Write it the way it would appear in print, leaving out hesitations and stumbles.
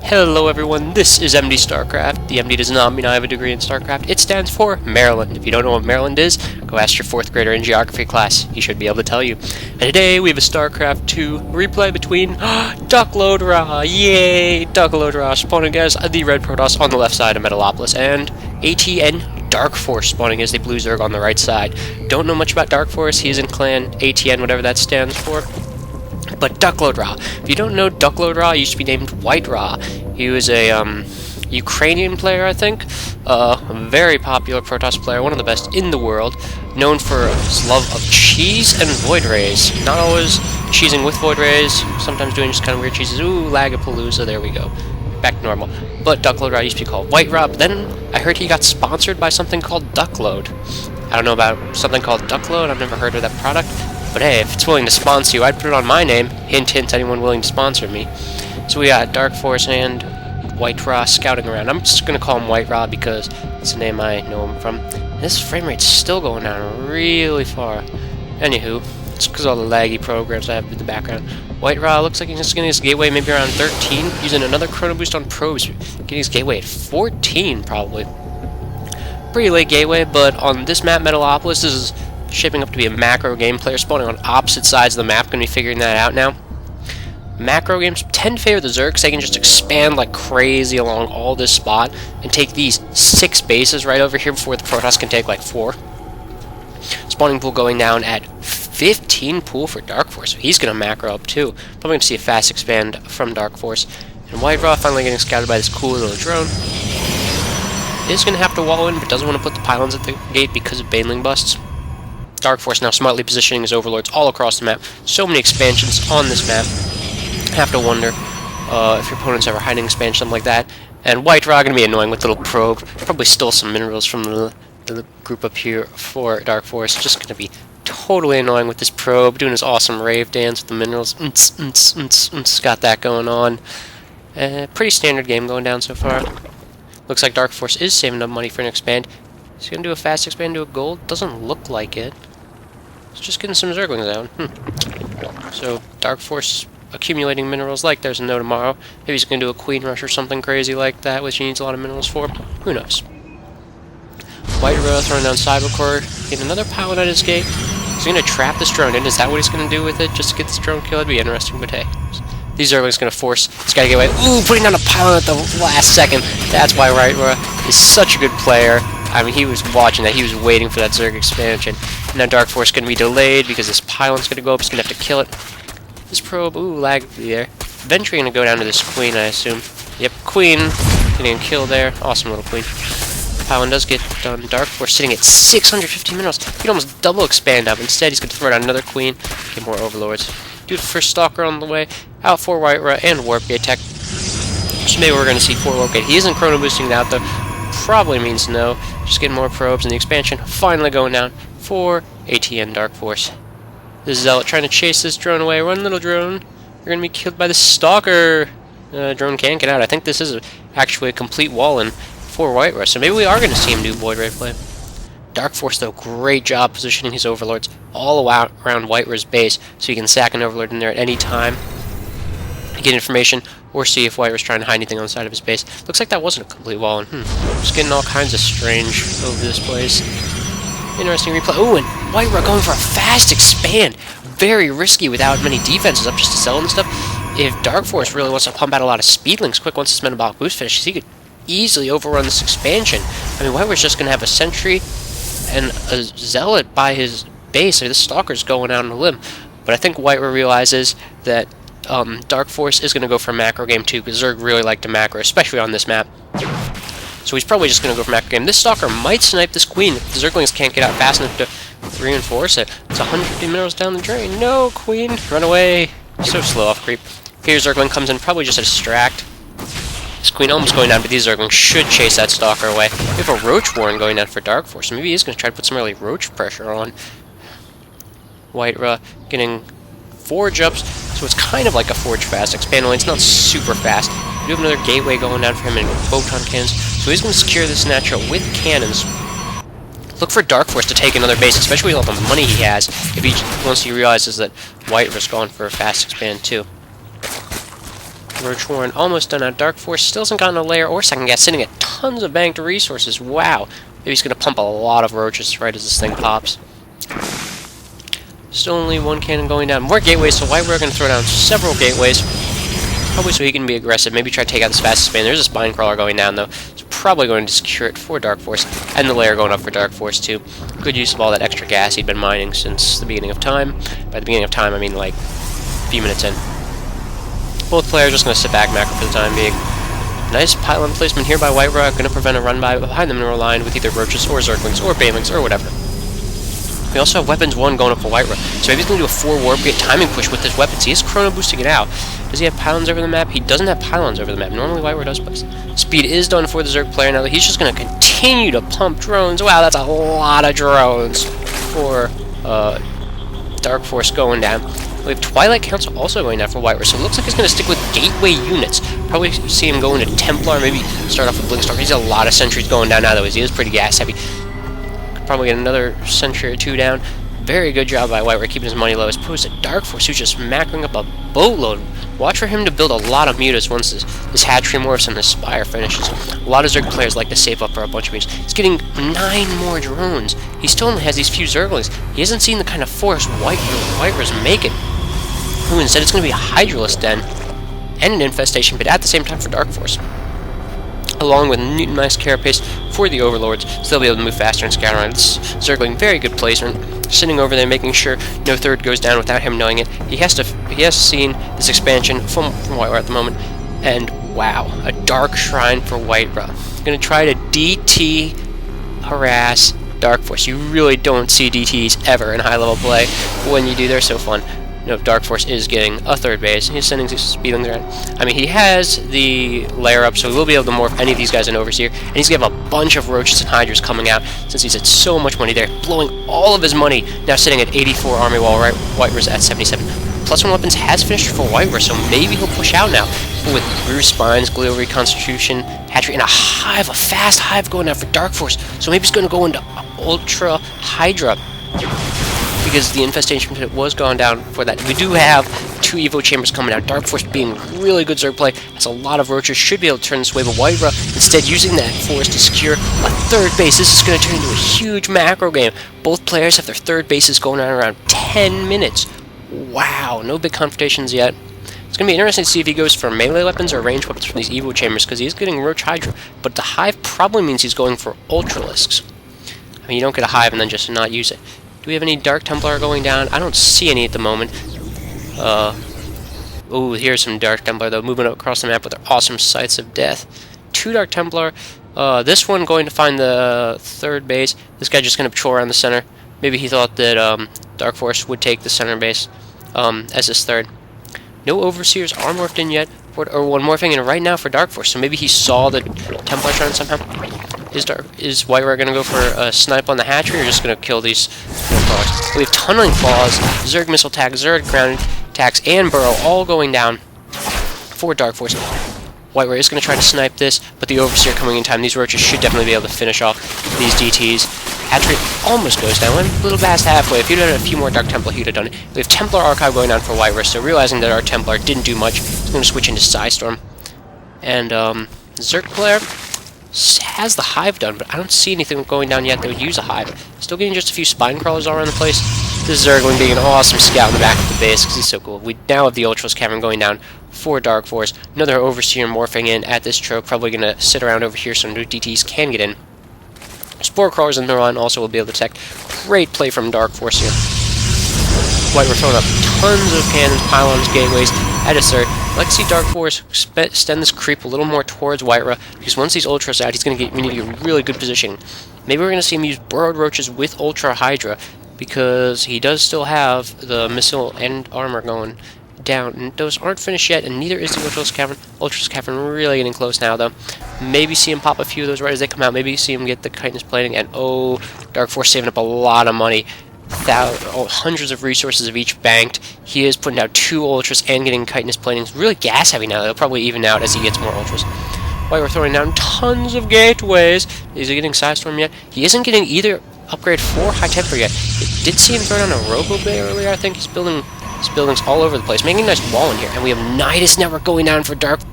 Hello everyone, this is MD Starcraft. The MD does not mean I have a degree in Starcraft. It stands for Maryland. If you don't know what Maryland is, go ask your 4th grader in geography class. He should be able to tell you. And today we have a Starcraft 2 replay between duckloadra, yay, duckloadra spawning as the red protoss on the left side of Metalopolis, and atndarkforce spawning as the blue zerg on the right side. Don't know much about Darkforce. He is in clan ATN, whatever that stands for. But duckloadra. If you don't know, duckloadra used to be named whitera. He was a Ukrainian player, I think. A very popular protoss player, one of the best in the world, known for his love of cheese and void rays. Not always cheesing with void rays, sometimes doing just kind of weird cheeses. Ooh, lagapalooza, there we go. Back to normal. But duckloadra used to be called whitera, but then I heard he got sponsored by something called duckload. I don't know about something called duckload, I've never heard of that product. But hey, if it's willing to sponsor you, I'd put it on my name. Hint, hint, anyone willing to sponsor me. So we got Darkforce and whitera scouting around. I'm just going to call him whitera because it's the name I know him from. This frame rate's still going down really far. Anywho, it's because all the laggy programs I have in the background. Whitera looks like he's just getting his gateway maybe around 13, using another chrono boost on probes. Getting his gateway at 14, probably. Pretty late gateway, but on this map, Metalopolis, this is shaping up to be a macro game. Player spawning on opposite sides of the map. Going to be figuring that out now. Macro games tend to favor the zerg because they can just expand like crazy along all this spot and take these 6 bases right over here before the protoss can take like 4. Spawning pool going down at 15 pool for Darkforce, so he's going to macro up too. Probably going to see a fast expand from Darkforce. And whitera finally getting scouted by this cool little drone. Is going to have to wall in, but doesn't want to put the pylons at the gate because of baneling busts. Darkforce now smartly positioning his overlords all across the map. So many expansions on this map. Have to wonder if your opponent's ever hiding expansion, something like that. And whitera going to be annoying with little probe. Probably stole some minerals from the group up here for Darkforce. Just going to be totally annoying with this probe, doing his awesome rave dance with the minerals. Got that going on. Pretty standard game going down so far. Looks like Darkforce is saving up money for an expand. Is he going to do a fast expand to a gold? Doesn't look like it. It's just getting some zerglings down. So, Darkforce accumulating minerals like there's no tomorrow. Maybe he's going to do a queen rush or something crazy like that, which he needs a lot of minerals for. Who knows? Whitera throwing down cyber core. Get another pylon at his gate. Is he going to trap this drone in? Is that what he's going to do with it? Just to get this drone killed? That'd be interesting, but hey. These zerglings going to force this guy to get away. Ooh, putting down a pylon at the last second. That's why whitera is such a good player. I mean, he was watching that. He was waiting for that zerg expansion. Now Darkforce going to be delayed because this pylon's going to go up. He's going to have to kill it. This probe, ooh, lag there. Eventually going to go down to this queen, I assume. Yep, queen. Getting a kill there. Awesome little queen. Pylon does get done. Darkforce sitting at 650 minerals. He can almost double expand up. Instead, he's going to throw down another queen. Get more overlords. Do the first stalker on the way. Out for whitera and warp gate tech. So maybe we're going to see 4 warp gate. He isn't chrono boosting out though. Probably means no. Just getting more probes, and the expansion finally going down for atndarkforce. This Zealot trying to chase this drone away. Run, little drone. You're going to be killed by the stalker. Drone can't get out. I think this is actually a complete wall-in for whitera, so maybe we are going to see him do void ray play. Darkforce, though, great job positioning his overlords all around whitera's base, so you can sack an overlord in there at any time, get information, or see if whitera's trying to hide anything on the side of his base. Looks like that wasn't a complete wall-in. Just getting all kinds of strange over this place. Interesting replay. Ooh, and whitera going for a fast expand. Very risky without many defenses up just to sell and stuff. If Darkforce really wants to pump out a lot of speedlings quick once this metabolic boost finishes, he could easily overrun this expansion. I mean, whitera's just going to have a sentry and a zealot by his base. This stalker's going out on a limb. But I think whitera realizes that Darkforce is going to go for a macro game too, because Zerg really like to macro, especially on this map. So he's probably just going to go for macro game. This stalker might snipe this queen if the Zerglings can't get out fast enough to reinforce it. It's 150 minerals down the drain. No, queen, run away. So slow off creep. Here Zergling comes in, probably just to distract. This queen almost going down, but these Zerglings should chase that stalker away. We have a roach warren going down for Darkforce, so maybe he's going to try to put some early roach pressure on. Whitera getting forge ups, so it's kind of like a forge fast expand, only it's not super fast. We do have another gateway going down for him and photon cannons, so he's going to secure this natural with cannons. Look for Darkforce to take another base, especially with all the money he has, once he realizes that whitera's gone for a fast expand too. Roach Warren almost done out. Dark Force still hasn't gotten a lair or second gas, sitting at tons of banked resources. Wow. Maybe he's going to pump a lot of roaches right as this thing pops. Still only one cannon going down. More gateways, so whitera going to throw down several gateways. Probably so he can be aggressive. Maybe try to take out this fastest man. There's a spine crawler going down, though. It's probably going to secure it for Dark Force. And the lair going up for Dark Force, too. Good use of all that extra gas he'd been mining since the beginning of time. By the beginning of time, I mean, like, a few minutes in. Both players just going to sit back macro for the time being. Nice pylon placement here by whitera. Going to prevent a run by behind the mineral line with either roaches or zerglings or banelings or whatever. We also have weapons 1 going up for whitera. So maybe he's going to do a 4 warp gate timing push with his weapons. He is chrono boosting it out. Does he have pylons over the map? He doesn't have pylons over the map. Normally whitera does place. Speed is done for the Zerg player now. He's just going to continue to pump drones. Wow, that's a lot of drones for Dark Force going down. We have Twilight Council also going down for whitera. So it looks like he's going to stick with gateway units. Probably see him go into Templar. Maybe start off with Blinkstar. He's a lot of sentries going down now, though. He is pretty gas heavy. Probably get another sentry or 2 down. Very good job by whitera keeping his money low, as opposed to Dark Force, who's just macroing up a boatload. Watch for him to build a lot of mutas once this hatchery morphs and this spire finishes. A lot of Zerg players like to save up for a bunch of mutas. He's getting 9 more drones. He still only has these few zerglings. He hasn't seen the kind of force whitera's making. Ooh, instead it's going to be a Hydralisk den and an infestation pit at the same time for Dark Force, along with nice carapace for the overlords, so they'll be able to move faster and scout around. This Zergling, very good placement, sitting over there making sure no third goes down without him knowing it. He has seen this expansion from whitera at the moment, and wow, a dark shrine for whitera. Going to try to DT harass Dark Force. You really don't see DTs ever in high level play. When you do, they're so fun. No, Dark Force is getting a 3rd base. He's sending these speedlings around. I mean, he has the lair up, so he will be able to morph any of these guys in Overseer. And he's going to have a bunch of roaches and hydras coming out, since he's had so much money there, blowing all of his money. Now sitting at 84 army, while whitera's at 77. +1 weapons has finished for whitera, so maybe he'll push out now. With Bruce Spines, Glial Reconstitution, Hatchery, and a fast hive going out for Dark Force. So maybe he's going to go into Ultra Hydra, because the infestation pit was gone down for that. We do have 2 Evo chambers coming out. Dark Force being really good Zerg play, has a lot of roaches, should be able to turn this way, but whitera instead using that force to secure a 3rd base. This is going to turn into a huge macro game. Both players have their 3rd bases going on around 10 minutes. Wow, no big confrontations yet. It's going to be interesting to see if he goes for melee weapons or ranged weapons from these Evo chambers, because he's getting Roach Hydra, but the hive probably means he's going for Ultralisks. I mean, you don't get a hive and then just not use it. Do we have any Dark Templar going down? I don't see any at the moment. Oh, here's some Dark Templar, though, moving across the map with their awesome Sights of Death. 2 Dark Templar. This one going to find the 3rd base. This guy just going to patrol around the center. Maybe he thought that Dark Force would take the center base as his 3rd. No Overseers are morphed in yet, or one morphing in right now for Dark Force, so maybe he saw the Templar shrine somehow. Is whitera going to go for a snipe on the hatchery, or just going to kill these crawlers? We have Tunneling Claws, Zerg Missile Attack, Zerg Ground Attacks, and Burrow all going down for Dark Force. whitera is going to try to snipe this, but the Overseer coming in time. These roaches should definitely be able to finish off these DTs. Hatchery almost goes down, went a little past halfway. If he'd had a few more Dark Templar, he'd have done it. We have Templar Archive going down for whitera, so realizing that our Templar didn't do much, he's going to switch into Psystorm. And Zerg player has the hive done, but I don't see anything going down yet that would use a hive. Still getting just a few spine crawlers all around the place. This Zergling being an awesome scout in the back of the base because he's so cool. We now have the Ultras Cavern going down for Dark Force. Another Overseer morphing in at this choke, probably going to sit around over here so no DTs can get in. Spore Crawlers in the run also will be able to detect. Great play from Dark Force here. whitera throwing up tons of cannons, pylons, gateways at his third. I'd like to see Dark Force extend this creep a little more towards whitera, because once these Ultras out, he's going to get into a really good position. Maybe we're going to see him use Burrowed Roaches with Ultra Hydra, because he does still have the missile and armor going down. And those aren't finished yet, and neither is the Ultras Cavern. Ultras Cavern really getting close now, though. Maybe see him pop a few of those right as they come out. Maybe see him get the chitinous plating, and oh, Dark Force saving up a lot of money. Hundreds of resources of each banked. He is putting out 2 Ultras and getting chitinous plating. It's really gas heavy now. They'll probably even out as he gets more Ultras. whitera throwing down tons of gateways. Is he getting Psystorm yet? He isn't getting either upgrade 4 High Temper yet. It did see him throw down a Robo Bay earlier. I think he's building This building's all over the place, making a nice wall in here. And we have Nidus network going down for dark